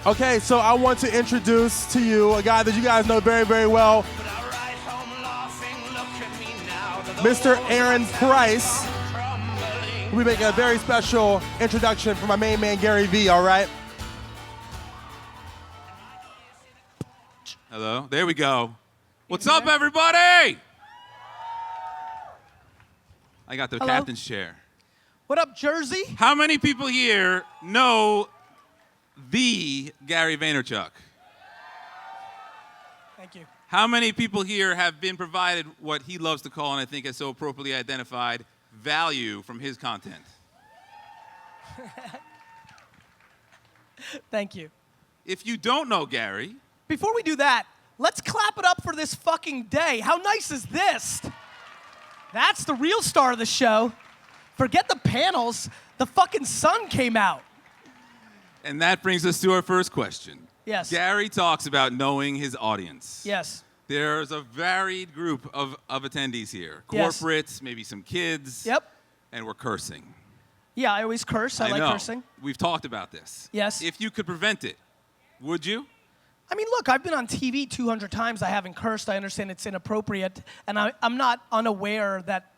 Okay, so I want to introduce to you a guy that you guys know very, very well, Mr. Aaron Price. We're making a very special introduction for my main man, Garyvee, all right? Hello, there we go. What's up, everybody? I got the captain's chair. What up, Jersey? How many people here know the Gary Vaynerchuk? Thank you. How many people here have been provided what he loves to call, and I think is so appropriately identified, value from his content? Thank you. If you don't know Gary... Before we do that, let's clap it up for this fucking day. How nice is this? That's the real star of the show. Forget the panels. The fucking sun came out. And that brings us to our first question. Yes. Gary talks about knowing his audience. Yes. There's a varied group of attendees here. Yes. Corporates, maybe some kids. Yep. And we're cursing. Yeah, I always curse. I like know. cursing. We've talked about this. Yes. If you could prevent it, would you? I mean, look, I've been on TV 200 times. I haven't cursed. I understand it's inappropriate. And I'm not unaware that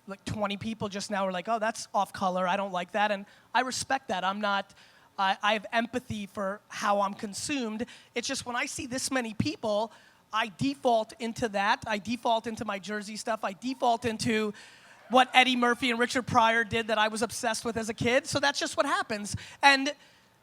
like 20 people just now are like, oh, that's off color. I don't like that. And I respect that. I have empathy for how I'm consumed. It's just when I see this many people, I default into that. I default into my Jersey stuff. I default into what Eddie Murphy and Richard Pryor did that I was obsessed with as a kid. So that's just what happens. And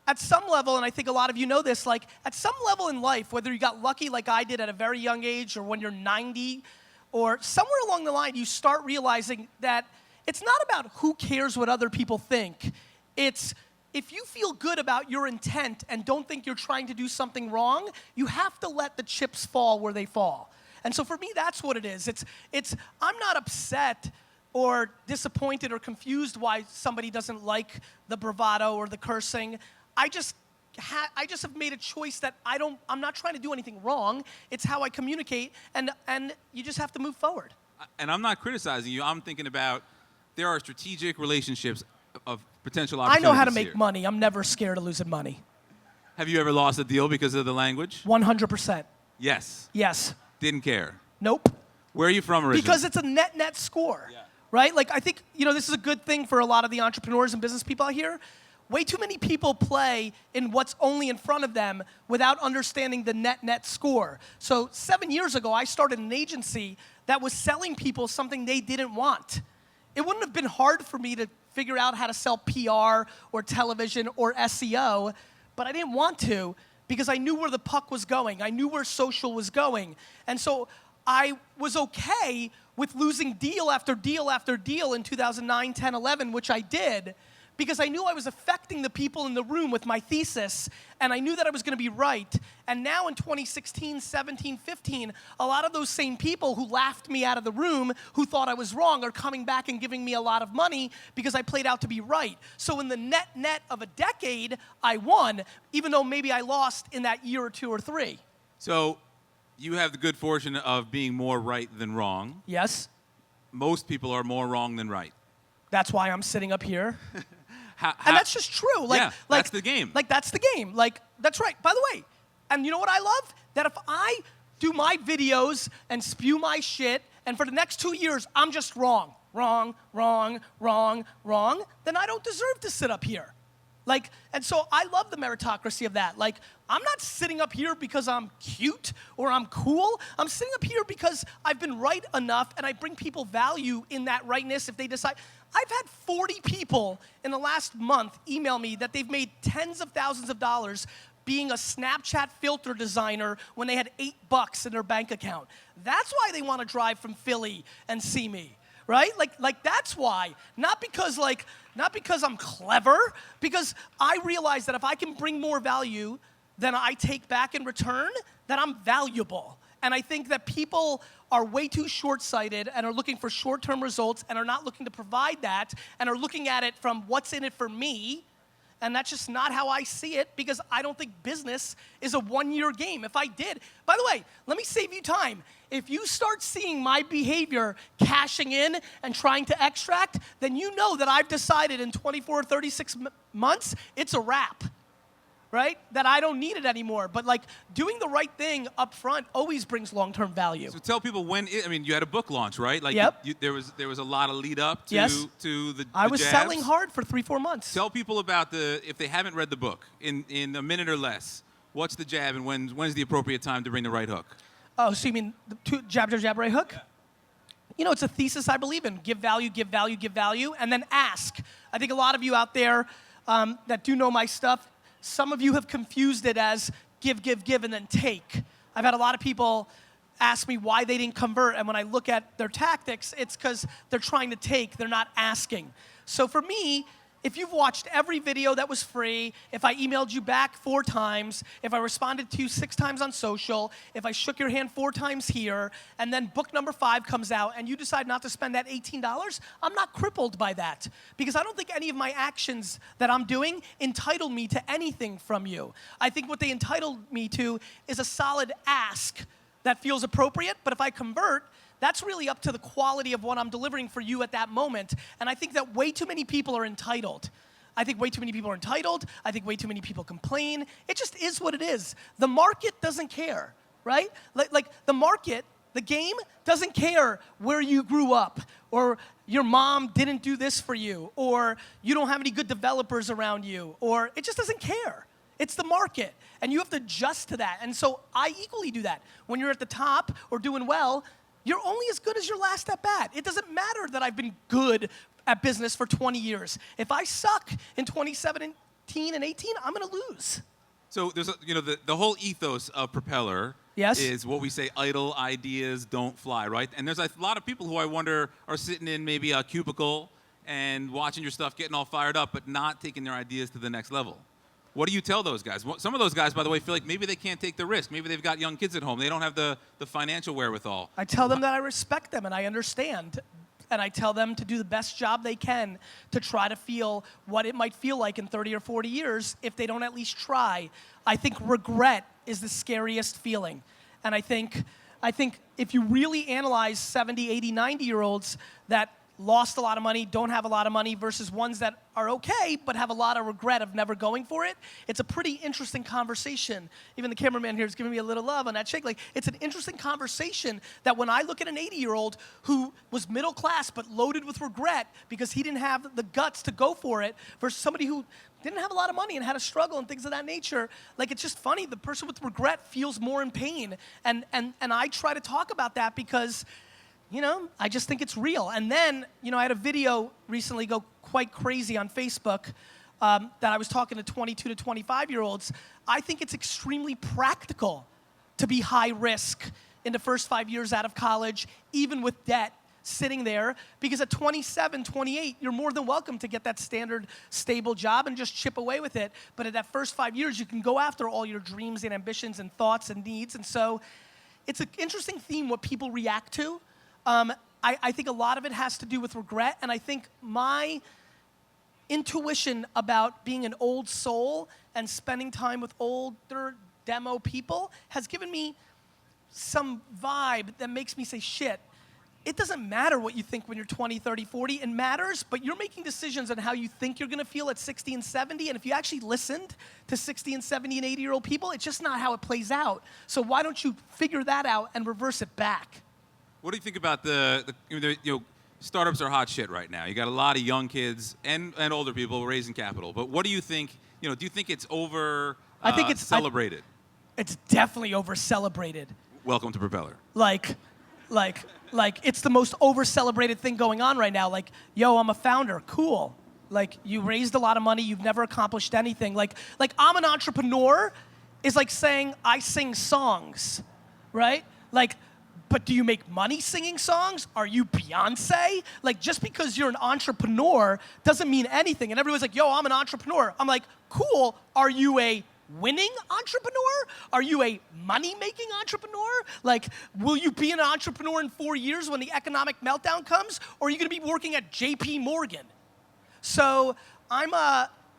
at some level, and I think a lot of you know this, like at some level in life, whether you got lucky like I did at a very young age or when you're 90, or somewhere along the line, you start realizing that it's not about who cares what other people think. It's if you feel good about your intent and don't think you're trying to do something wrong, you have to let the chips fall where they fall. And so for me, that's what it is. It's I'm not upset or disappointed or confused why somebody doesn't like the bravado or the cursing. I just have made a choice that I'm not trying to do anything wrong. It's how I communicate, and you just have to move forward. And I'm not criticizing you. I'm thinking about there are strategic relationships of potential opportunities. I know how to make here. money. I'm never scared of losing money. Have you ever lost a deal because of the language? 100%. Yes. Yes. Didn't care. Nope. Where are you from originally? Because it's a net score, right? Like I think this is a good thing for a lot of the entrepreneurs and business people out here. Way too many people play in what's only in front of them without understanding the net score. So 7 years ago, I started an agency that was selling people something they didn't want. It wouldn't have been hard for me to figure out how to sell PR or television or SEO, but I didn't want to because I knew where the puck was going. I knew where social was going. And so I was okay with losing deal after deal after deal in 2009, 10, 11, which I did, because I knew I was affecting the people in the room with my thesis, and I knew that I was gonna be right. And now in 2016, 17, 15, a lot of those same people who laughed me out of the room, who thought I was wrong, are coming back and giving me a lot of money because I played out to be right. So in the net of a decade, I won, even though maybe I lost in that year or two or three. So you have the good fortune of being more right than wrong. Yes. Most people are more wrong than right. That's why I'm sitting up here. And that's just true. That's the game. That's the game. That's right. By the way, and you know what I love? That if I do my videos and spew my shit, and for the next 2 years, I'm just wrong, then I don't deserve to sit up here. And so I love the meritocracy of that. I'm not sitting up here because I'm cute or I'm cool. I'm sitting up here because I've been right enough and I bring people value in that rightness if they decide. I've had 40 people in the last month email me that they've made tens of thousands of dollars being a Snapchat filter designer when they had $8 in their bank account. That's why they want to drive from Philly and see me. Right? That's why. Not because I'm clever, because I realize that if I can bring more value than I take back in return, that I'm valuable. And I think that people are way too short-sighted and are looking for short-term results and are not looking to provide that and are looking at it from what's in it for me. And that's just not how I see it, because I don't think business is a one-year game. If I did, by the way, let me save you time. If you start seeing my behavior cashing in and trying to extract, then you know that I've decided in 24 or 36 months, it's a wrap, right? That I don't need it anymore. But like doing the right thing up front always brings long-term value. So tell people I mean, you had a book launch, right? Like Yep. there was a lot of lead up to, Yes. to the I was jabs. selling hard for 3-4 months. Tell people about if they haven't read the book, in a minute or less, what's the jab and when's the appropriate time to bring the right hook? Oh, so you mean the jab, jab, jab, right hook? Yeah. You know, it's a thesis I believe in. Give value, give value, give value, and then ask. I think a lot of you out there that do know my stuff, some of you have confused it as give, give, give, and then take. I've had a lot of people ask me why they didn't convert, and when I look at their tactics, it's because they're trying to take, they're not asking. So for me, if you've watched every video that was free, if I emailed you back 4 times, if I responded to you 6 times on social, if I shook your hand 4 times here, and then book number 5 comes out and you decide not to spend that $18, I'm not crippled by that. Because I don't think any of my actions that I'm doing entitle me to anything from you. I think what they entitled me to is a solid ask that feels appropriate, but if I convert, that's really up to the quality of what I'm delivering for you at that moment. And I think that way too many people are entitled. I think way too many people are entitled. I think way too many people complain. It just is what it is. The market doesn't care, right? Like the market, the game doesn't care where you grew up, or your mom didn't do this for you, or you don't have any good developers around you, or it just doesn't care. It's the market, and you have to adjust to that. And so I equally do that. When you're at the top or doing well, you're only as good as your last at bat. It doesn't matter that I've been good at business for 20 years. If I suck in 2017 and 18, I'm gonna lose. So there's the whole ethos of Propeller is what we say, idle ideas don't fly, right? And there's a lot of people who I wonder are sitting in maybe a cubicle and watching your stuff, getting all fired up, but not taking their ideas to the next level. What do you tell those guys? Some of those guys, by the way, feel like maybe they can't take the risk. Maybe they've got young kids at home. They don't have the financial wherewithal. I tell them that I respect them and I understand. And I tell them to do the best job they can to try to feel what it might feel like in 30 or 40 years if they don't at least try. I think regret is the scariest feeling. And I think if you really analyze 70, 80, 90-year-olds that lost a lot of money, don't have a lot of money, versus ones that are okay but have a lot of regret of never going for it, it's a pretty interesting conversation. Even the cameraman here is giving me a little love on that shake. Like, it's an interesting conversation that when I look at an 80-year-old who was middle class but loaded with regret because he didn't have the guts to go for it, versus somebody who didn't have a lot of money and had a struggle and things of that nature, like, it's just funny. The person with regret feels more in pain. And I try to talk about that because, you know, I just think it's real. And then, you know, I had a video recently go quite crazy on Facebook that I was talking to 22 to 25-year-olds. I think it's extremely practical to be high risk in the first 5 years out of college, even with debt sitting there, because at 27, 28, you're more than welcome to get that standard, stable job and just chip away with it. But at that first 5 years, you can go after all your dreams and ambitions and thoughts and needs. And so it's an interesting theme what people react to. I think a lot of it has to do with regret, and I think my intuition about being an old soul and spending time with older demo people has given me some vibe that makes me say, shit, it doesn't matter what you think when you're 20, 30, 40. It matters, but you're making decisions on how you think you're gonna feel at 60 and 70, and if you actually listened to 60 and 70 and 80-year-old people, it's just not how it plays out. So why don't you figure that out and reverse it back? What do you think about startups are hot shit right now? You got a lot of young kids and older people raising capital. But what do you think? Do you think it's I think it's celebrated? It's definitely over celebrated. Welcome to Propeller. Like it's the most over celebrated thing going on right now. Like, yo, I'm a founder. Cool. Like, you raised a lot of money. You've never accomplished anything. Like I'm an entrepreneur is like saying I sing songs, right? Like, but do you make money singing songs? Are you Beyonce? Like, just because you're an entrepreneur doesn't mean anything. And everyone's like, yo, I'm an entrepreneur. I'm like, cool. Are you a winning entrepreneur? Are you a money-making entrepreneur? Like, will you be an entrepreneur in 4 years when the economic meltdown comes? Or are you gonna be working at JP Morgan? So I'm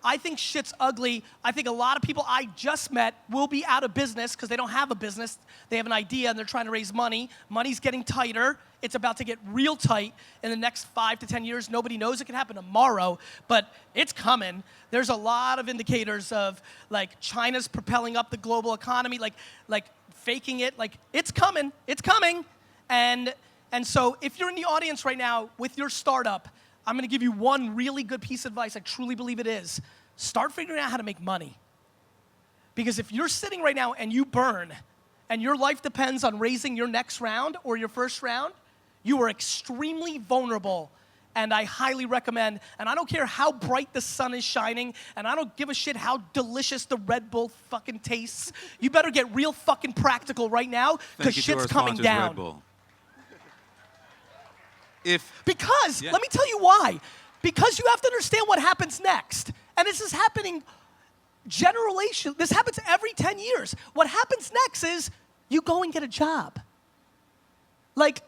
I think shit's ugly. I think a lot of people I just met will be out of business because they don't have a business. They have an idea and they're trying to raise money. Money's getting tighter. It's about to get real tight in the next 5 to 10 years. Nobody knows it can happen tomorrow, but it's coming. There's a lot of indicators of like China's propelling up the global economy, like faking it. Like it's coming. It's coming. And so if you're in the audience right now with your startup, I'm gonna give you one really good piece of advice. I truly believe it is. Start figuring out how to make money. Because if you're sitting right now and you burn, and your life depends on raising your next round or your first round, you are extremely vulnerable. And I highly recommend, and I don't care how bright the sun is shining, and I don't give a shit how delicious the Red Bull fucking tastes. You better get real fucking practical right now, because shit's coming down. Red Bull. Because, let me tell you why. Because you have to understand what happens next. And this is happening this happens every 10 years. What happens next is you go and get a job. Like,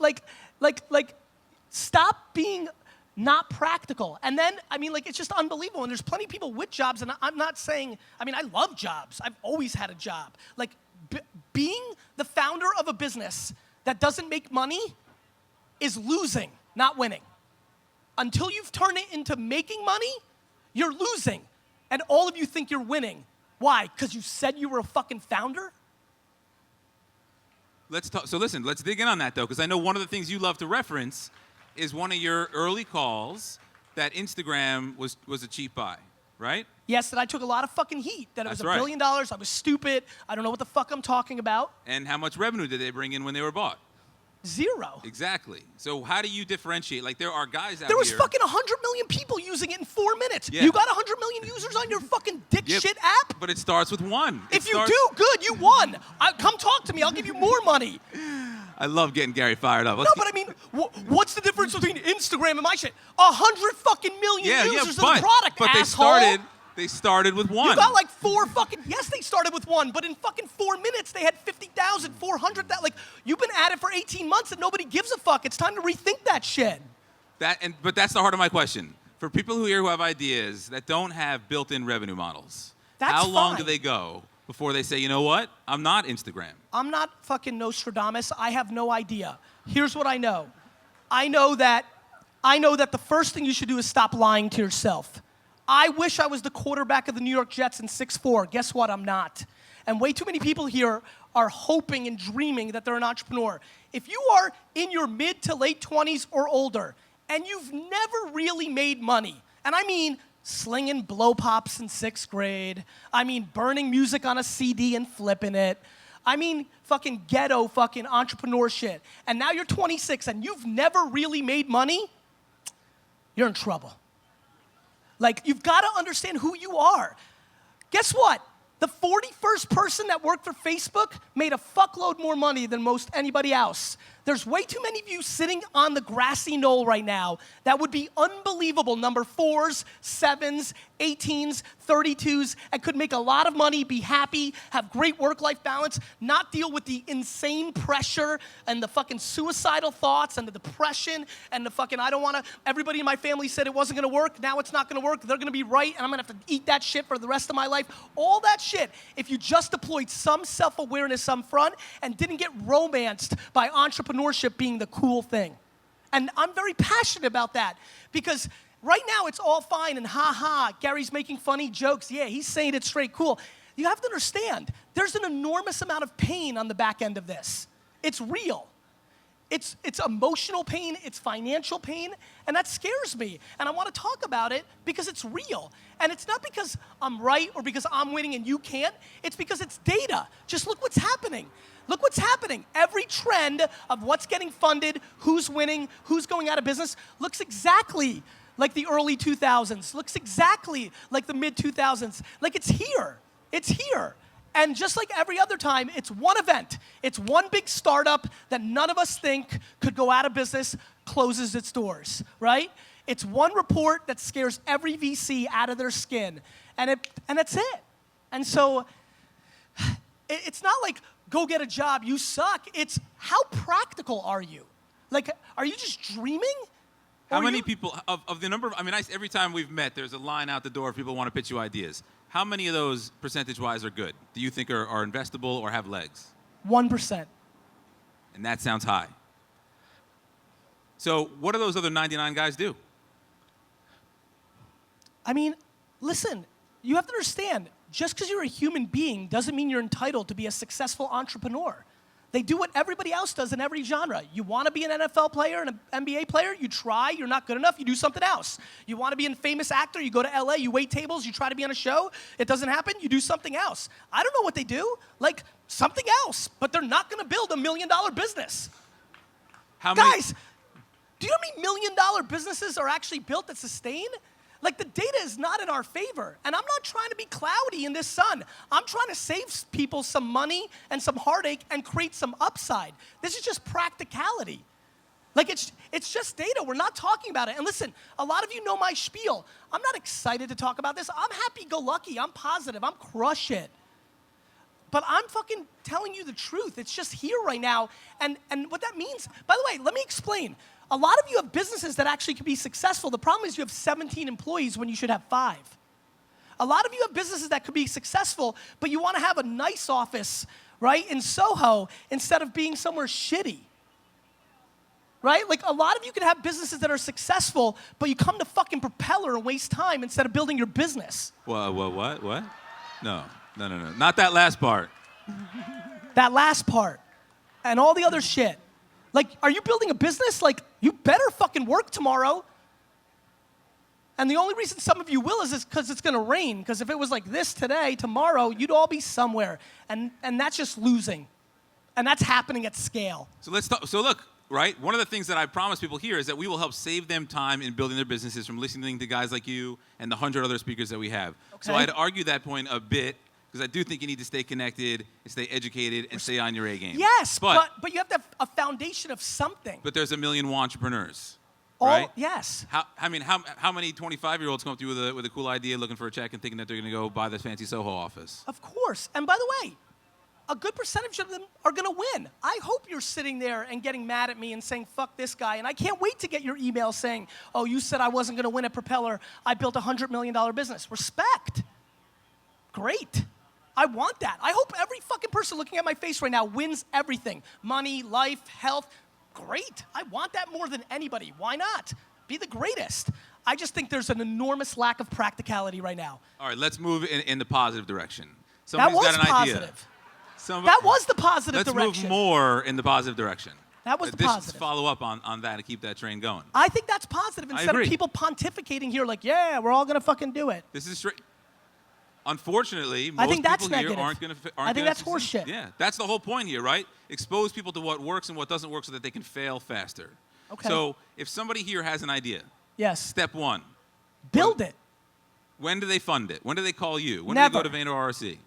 stop being not practical. And then, I mean, like, it's just unbelievable. And there's plenty of people with jobs, and I'm not saying, I mean, I love jobs. I've always had a job. Like, being the founder of a business that doesn't make money is losing, not winning. Until you've turned it into making money, you're losing. And all of you think you're winning. Why? Because you said you were a fucking founder? Let's talk. So listen, let's dig in on that though, because I know one of the things you love to reference is one of your early calls that Instagram was a cheap buy, right? Yes, that I took a lot of fucking heat. That it was $1 billion. I was stupid. I don't know what the fuck I'm talking about. And how much revenue did they bring in when they were bought? 0. Exactly. So how do you differentiate? Like, there are guys out there was here. Fucking 100 million people using it in 4 minutes. Yeah. You got 100 million users on your fucking dick shit app? But it starts with one. If you do, good, you won. Come talk to me. I'll give you more money. I love getting Gary fired up. No, but I mean, what's the difference between Instagram and my shit? 100 fucking million users of the product, but asshole. They started with one. You got like 4 fucking, yes, they started with one, but in fucking 4 minutes, they had 50,000, 400,000. Like, you've been at it for 18 months and nobody gives a fuck. It's time to rethink that shit. But that's the heart of my question. For people who have ideas that don't have built-in revenue models, how long do they go before they say, you know what, I'm not Instagram? I'm not fucking Nostradamus. I have no idea. Here's what I know. I know that the first thing you should do is stop lying to yourself. I wish I was the quarterback of the New York Jets in 6'4". Guess what? I'm not. And way too many people here are hoping and dreaming that they're an entrepreneur. If you are in your mid to late 20s or older, and you've never really made money, and I mean slinging blow pops in 6th grade, I mean burning music on a CD and flipping it, I mean fucking ghetto fucking entrepreneur shit, and now you're 26 and you've never really made money, you're in trouble. Like, you've got to understand who you are. Guess what? The 41st person that worked for Facebook made a fuckload more money than most anybody else. There's way too many of you sitting on the grassy knoll right now that would be unbelievable number 4s, 7s, 18s, 32s, and could make a lot of money, be happy, have great work-life balance, not deal with the insane pressure and the fucking suicidal thoughts and the depression and the fucking, I don't want to, everybody in my family said it wasn't going to work, now it's not going to work, they're going to be right, and I'm going to have to eat that shit for the rest of my life. All that shit, if you just deployed some self-awareness up front and didn't get romanced by entrepreneurship being the cool thing. And I'm very passionate about that because right now it's all fine and ha-ha, Gary's making funny jokes. Yeah, he's saying it straight, cool. You have to understand, there's an enormous amount of pain on the back end of this. It's real. It's emotional pain, it's financial pain, and that scares me. And I want to talk about it because it's real. And it's not because I'm right or because I'm winning and you can't. It's because it's data. Just look what's happening. Look what's happening. Every trend of what's getting funded, who's winning, who's going out of business, looks exactly like the early 2000s, looks exactly like the mid-2000s. Like, it's here. It's here. And just like every other time, it's one event. It's one big startup that none of us think could go out of business, closes its doors, right? It's one report that scares every VC out of their skin. And that's it. And so it's not like, go get a job, you suck. It's how practical are you? Like, are you just dreaming? How many people, of the number of, I mean, every time we've met, there's a line out the door of people who want to pitch you ideas. How many of those, percentage-wise, are good? Do you think are investable or have legs? 1%. And that sounds high. So what do those other 99 guys do? I mean, listen, you have to understand, just because you're a human being doesn't mean you're entitled to be a successful entrepreneur. They do what everybody else does in every genre. You want to be an NFL player and an NBA player, you try, you're not good enough, you do something else. You want to be a famous actor, you go to LA, you wait tables, you try to be on a show, it doesn't happen, you do something else. I don't know what they do, like something else, but they're not going to build $1 million business. Guys, do you know how many $1 million businesses are actually built that sustain? Like, the data is not in our favor. And I'm not trying to be cloudy in this sun. I'm trying to save people some money and some heartache and create some upside. This is just practicality. Like, it's just data. We're not talking about it. And listen, a lot of you know my spiel. I'm not excited to talk about this. I'm happy-go-lucky. I'm positive. I'm crush it. But I'm fucking telling you the truth. It's just here right now. And what that means, by the way, let me explain. A lot of you have businesses that actually can be successful. The problem is you have 17 employees when you should have 5. A lot of you have businesses that could be successful, but you want to have a nice office, right, in Soho instead of being somewhere shitty. Right? Like, a lot of you can have businesses that are successful, but you come to fucking Propeller and waste time instead of building your business. What? No. Not that last part. That last part. And all the other shit. Like, are you building a business? Like, you better fucking work tomorrow. And the only reason some of you will is because it's going to rain. Because if it was like this today, tomorrow, you'd all be somewhere. And that's just losing. And that's happening at scale. So let's talk. So look, right? One of the things that I promise people here is that we will help save them time in building their businesses from listening to guys like you and the 100 other speakers that we have. Okay. So I'd argue that point a bit. Because I do think you need to stay connected and stay educated and stay on your A game. Yes, but you have to have a foundation of something. But there's a million entrepreneurs, right? Yes. How many 25-year-olds come up to you with a cool idea, looking for a check, and thinking that they're going to go buy this fancy Soho office? Of course. And by the way, a good percentage of them are going to win. I hope you're sitting there and getting mad at me and saying, fuck this guy. And I can't wait to get your email saying, oh, you said I wasn't going to win at Propeller. I built a $100 million business. Respect. Great. I want that. I hope every fucking person looking at my face right now wins everything. Money, life, health. Great. I want that more than anybody. Why not? Be the greatest. I just think there's an enormous lack of practicality right now. All right, let's move in the positive direction. That was got an positive. Idea. That was the positive direction. Let's move more in the positive direction. That was the positive. Let's follow up on that and keep that train going. I think that's positive instead of people pontificating here like, yeah, we're all going to fucking do it. This is straight. Unfortunately, most I think that's people here negative. aren't going to. I think that's horseshit. Yeah, that's the whole point here, right? Expose people to what works and what doesn't work so that they can fail faster. Okay. So if somebody here has an idea, yes. Step 1. Build it. When do they fund it? When do they call you? When Never. do they go to Vayner RC?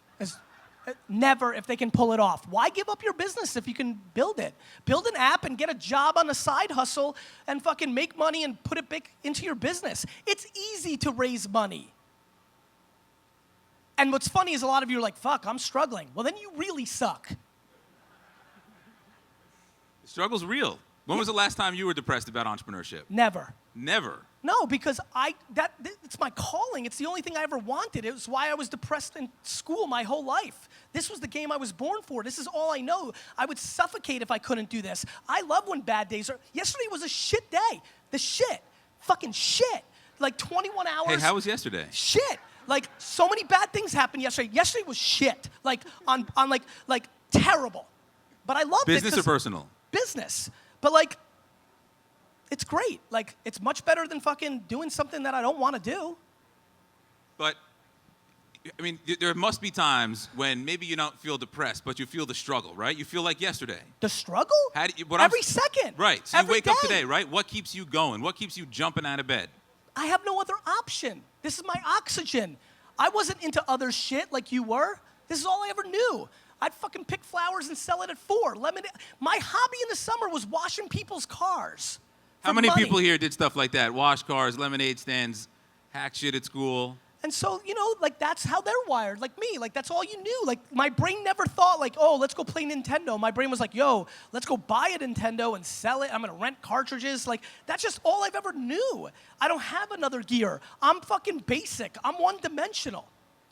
Never if they can pull it off. Why give up your business if you can build it? Build an app and get a job on a side hustle and fucking make money and put it back into your business. It's easy to raise money. And what's funny is a lot of you are like, fuck, I'm struggling. Well, then you really suck. The struggle's real. When was the last time you were depressed about entrepreneurship? Never. Never? No, because it's my calling. It's the only thing I ever wanted. It was why I was depressed in school my whole life. This was the game I was born for. This is all I know. I would suffocate if I couldn't do this. I love when bad days are. Yesterday was a shit day. The shit. Fucking shit. Like 21 hours. Hey, how was yesterday? Shit. Like, so many bad things happened yesterday. Yesterday was shit. Like, on like terrible. But I loved it. Business or personal? Business. But, like, it's great. Like, it's much better than fucking doing something that I don't want to do. But, I mean, there must be times when maybe you don't feel depressed, but you feel the struggle, right? You feel like yesterday. The struggle? Every second. Right. So you wake up today, right? What keeps you going? What keeps you jumping out of bed? I have no other option. This is my oxygen. I wasn't into other shit like you were. This is all I ever knew. I'd fucking pick flowers and sell it at 4. Lemonade. My hobby in the summer was washing people's cars. How many people here did stuff like that? Wash cars, lemonade stands, hack shit at school? And so, like that's how they're wired, like me. Like that's all you knew. Like my brain never thought like, oh, let's go play Nintendo. My brain was like, yo, let's go buy a Nintendo and sell it. I'm gonna rent cartridges. Like that's just all I've ever knew. I don't have another gear. I'm fucking basic. I'm one-dimensional.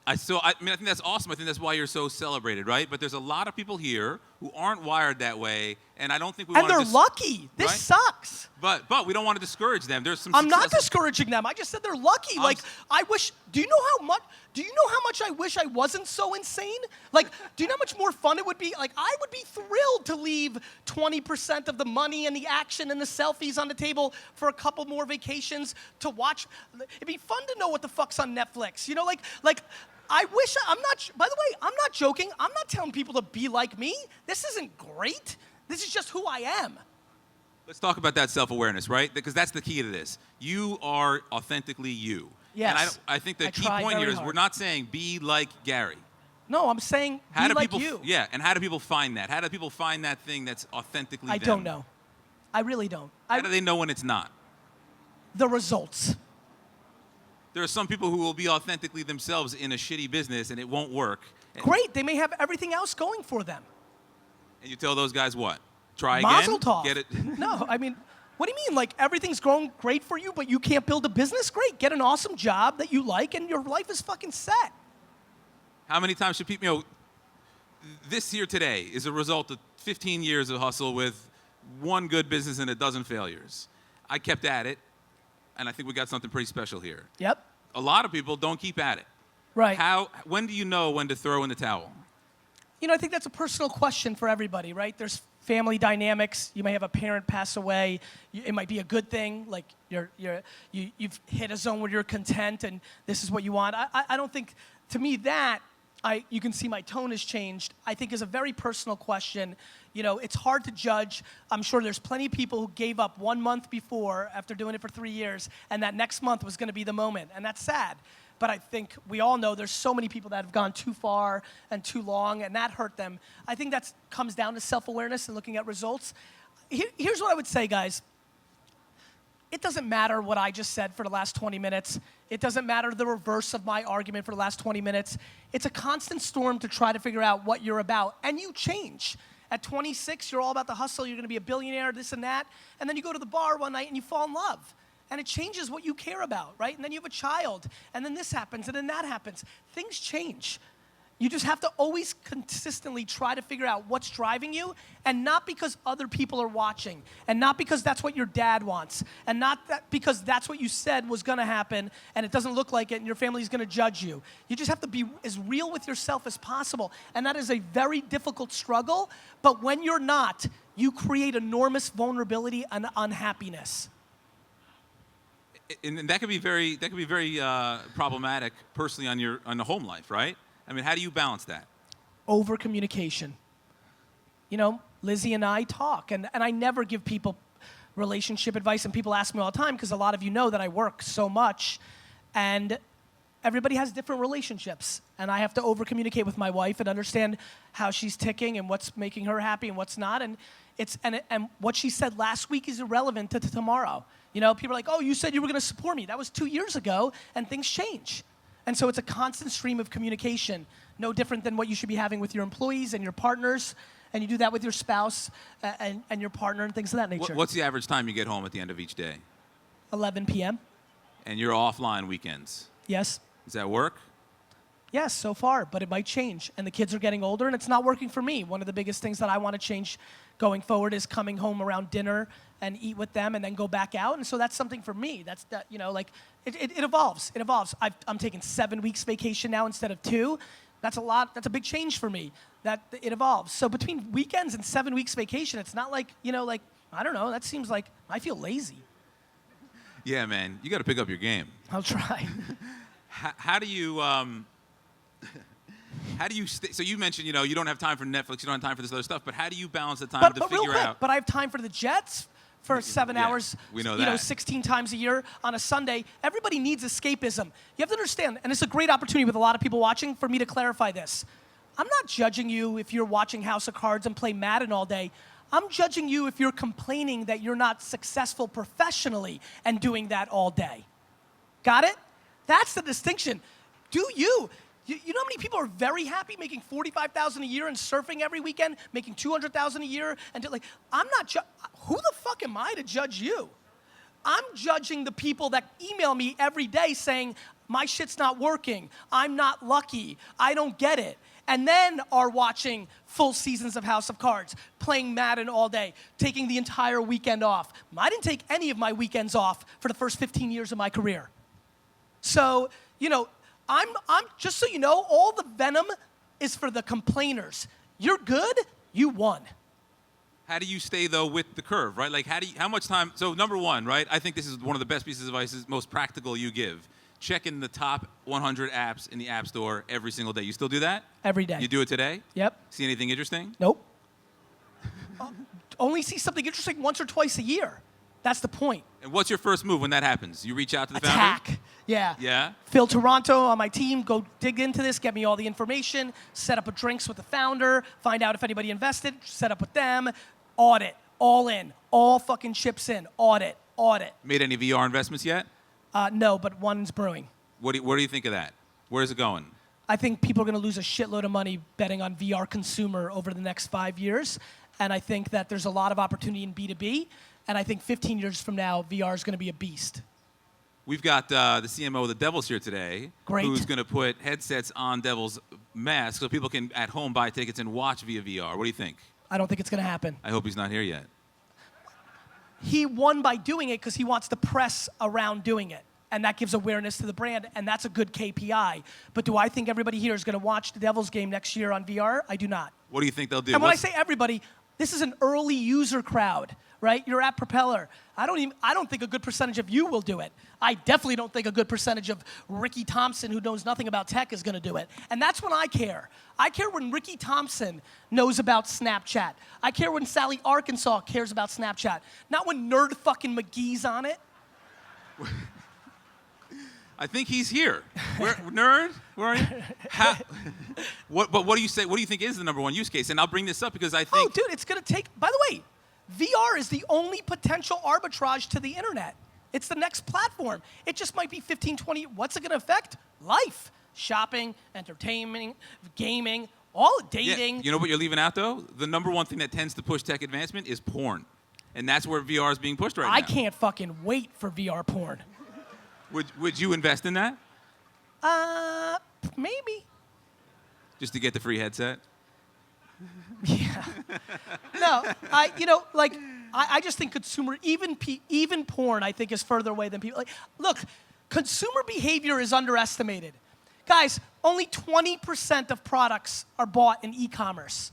I think that's awesome. I think that's why you're so celebrated, right? But there's a lot of people here who aren't wired that way, and I don't think we want to. And they're lucky. This sucks. But we don't want to discourage them. There's some. I'm not discouraging them. I just said they're lucky. Like I wish. Do you know how much I wish I wasn't so insane? Like, do you know how much more fun it would be? Like, I would be thrilled to leave 20% of the money and the action and the selfies on the table for a couple more vacations to watch. It'd be fun to know what the fuck's on Netflix. Like. I wish, by the way, I'm not joking. I'm not telling people to be like me. This isn't great. This is just who I am. Let's talk about that self-awareness, right? Because that's the key to this. You are authentically you. Yes. And I think the key point here is we're not saying be like Gary. No, I'm saying be like you. Yeah, and how do people find that? How do people find that thing that's authentically them? I don't know. I really don't. How do they know when it's not? The results. There are some people who will be authentically themselves in a shitty business and it won't work. Great, they may have everything else going for them. And you tell those guys what? Try again? Mazel tov. Get it? No, I mean, what do you mean? Like everything's going great for you, but you can't build a business? Great, get an awesome job that you like and your life is fucking set. How many times should people, this here today is a result of 15 years of hustle with one good business and a dozen failures. I kept at it. And I think we got something pretty special here. Yep. A lot of people don't keep at it. Right. When do you know when to throw in the towel? I think that's a personal question for everybody, right? There's family dynamics. You may have a parent pass away. It might be a good thing, like you've hit a zone where you're content and this is what you want. I don't think, to me, that, you can see my tone has changed, I think is a very personal question. It's hard to judge. I'm sure there's plenty of people who gave up 1 month before after doing it for 3 years, and that next month was going to be the moment, and that's sad. But I think we all know there's so many people that have gone too far and too long, and that hurt them. I think that comes down to self-awareness and looking at results. Here's what I would say, guys. It doesn't matter what I just said for the last 20 minutes. It doesn't matter the reverse of my argument for the last 20 minutes. It's a constant storm to try to figure out what you're about, and you change. At 26, you're all about the hustle. You're going to be a billionaire, this and that. And then you go to the bar one night and you fall in love. And it changes what you care about, right? And then you have a child. And then this happens, and then that happens. Things change. You just have to always consistently try to figure out what's driving you, and not because other people are watching, and not because that's what your dad wants, and not because that's what you said was gonna happen, and it doesn't look like it, and your family's gonna judge you. You just have to be as real with yourself as possible, and that is a very difficult struggle, but when you're not, you create enormous vulnerability and unhappiness. And that could be very problematic personally on the home life, right? I mean, how do you balance that? Over communication. Lizzie and I talk, and I never give people relationship advice, and people ask me all the time because a lot of you know that I work so much, and everybody has different relationships, and I have to over communicate with my wife and understand how she's ticking and what's making her happy and what's not, and what she said last week is irrelevant to tomorrow. People are like, oh, you said you were going to support me. That was 2 years ago, and things change. And so it's a constant stream of communication, no different than what you should be having with your employees and your partners, and you do that with your spouse and your partner and things of that nature. What's the average time you get home at the end of each day? 11 p.m. And you're offline weekends? Yes. Does that work? Yes, so far, but it might change. And the kids are getting older, and it's not working for me. One of the biggest things that I want to change going forward is coming home around dinner and eat with them and then go back out. And so that's something for me. It evolves. It evolves. I'm taking 7 weeks vacation now instead of 2. That's a lot. That's a big change for me. That it evolves. So between weekends and 7 weeks vacation, it's not like, I don't know, that seems like I feel lazy. Yeah, man, you got to pick up your game. I'll try. How do you so you mentioned, you don't have time for Netflix, you don't have time for this other stuff, but how do you balance the time to figure out? But I have time for the Jets for 7 hours, we know that. 16 times a year on a Sunday. Everybody needs escapism. You have to understand, and it's a great opportunity with a lot of people watching for me to clarify this. I'm not judging you if you're watching House of Cards and play Madden all day. I'm judging you if you're complaining that you're not successful professionally and doing that all day. Got it? That's the distinction. Do you? You know how many people are very happy making $45,000 a year and surfing every weekend, making $200,000 a year, and I'm not. Who the fuck am I to judge you? I'm judging the people that email me every day saying my shit's not working, I'm not lucky, I don't get it, and then are watching full seasons of House of Cards, playing Madden all day, taking the entire weekend off. I didn't take any of my weekends off for the first 15 years of my career. So, you know. I'm just so you know, all the venom is for the complainers. You're good, you won. How do you stay though with the curve, right? Like how much time, so number one, right? I think this is one of the best pieces of advice, most practical you give. Checking the top 100 apps in the App Store every single day. You still do that? Every day. You do it today? Yep. See anything interesting? Nope. Only see something interesting once or twice a year. That's the point. And what's your first move when that happens? You reach out to the Attack. founder? Yeah. Yeah? Phil Toronto on my team, go dig into this, get me all the information, set up a drinks with the founder, find out if anybody invested, set up with them, audit, all in, all fucking chips in, audit. Made any VR investments yet? No, but one's brewing. What do you think of that? Where's it going? I think people are going to lose a shitload of money betting on VR consumer over the next 5 years, and I think that there's a lot of opportunity in B2B, and I think 15 years from now, VR is going to be a beast. We've got the CMO of the Devils here today. Great. Who's going to put headsets on Devils masks so people can at home buy tickets and watch via VR. What do you think? I don't think it's going to happen. I hope he's not here yet. He won by doing it because he wants the press around doing it. And that gives awareness to the brand, and that's a good KPI. But do I think everybody here is going to watch the Devils game next year on VR? I do not. What do you think they'll do? And when I say everybody, this is an early user crowd, right? You're at Propeller. I don't think a good percentage of you will do it. I definitely don't think a good percentage of Ricky Thompson, who knows nothing about tech, is going to do it. And that's when I care. I care when Ricky Thompson knows about Snapchat. I care when Sally Arkansas cares about Snapchat. Not when Nerd fucking McGee's on it. I think he's here. Nerd, where are you? But what do you say? What do you think is the number one use case? And I'll bring this up because I think. Oh, dude, it's going to take. By the way, VR is the only potential arbitrage to the internet. It's the next platform. It just might be 15, 20. What's it going to affect? Life, shopping, entertainment, gaming, all dating. Yeah. You know what you're leaving out though? The number one thing that tends to push tech advancement is porn, and that's where VR is being pushed right now. I can't fucking wait for VR porn. Would you invest in that? Maybe. Just to get the free headset? Yeah. No, I just think consumer, even porn, I think is further away than people. Like, look, consumer behavior is underestimated. Guys, only 20% of products are bought in e-commerce.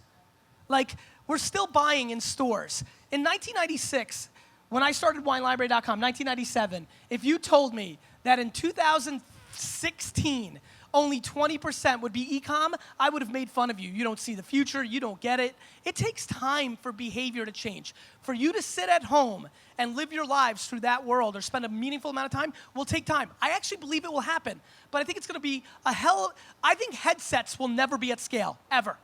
Like, we're still buying in stores. In 1996, when I started WineLibrary.com, 1997, if you told me that in 2016, only 20% would be e-com, I would have made fun of you. You don't see the future, you don't get it. It takes time for behavior to change. For you to sit at home and live your lives through that world or spend a meaningful amount of time will take time. I actually believe it will happen, but I think it's gonna be I think headsets will never be at scale, ever.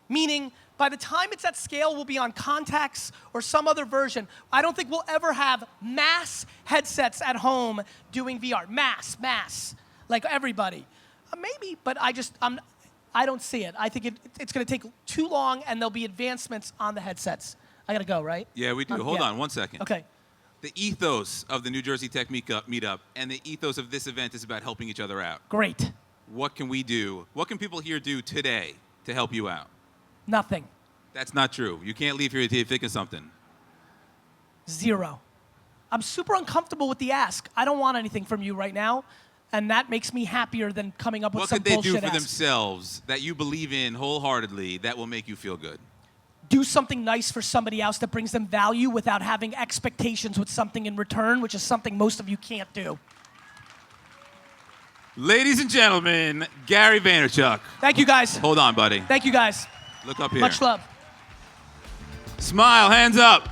Meaning, by the time it's at scale, we'll be on contacts or some other version. I don't think we'll ever have mass headsets at home doing VR. Mass, like everybody. Maybe, but I don't see it. I think it's going to take too long, and there'll be advancements on the headsets. I got to go, right? Yeah, we do. Hold on 1 second. Okay. The ethos of the New Jersey Tech Meetup and the ethos of this event is about helping each other out. Great. What can we do? What can people here do today to help you out? Nothing. That's not true. You can't leave here until you think of something. 0. I'm super uncomfortable with the ask. I don't want anything from you right now, and that makes me happier than coming up with some bullshit ask. What could they do for themselves that you believe in wholeheartedly that will make you feel good? Do something nice for somebody else that brings them value without having expectations with something in return, which is something most of you can't do. Ladies and gentlemen, Gary Vaynerchuk. Thank you, guys. Hold on, buddy. Thank you, guys. Look up here. Much love. Smile, hands up.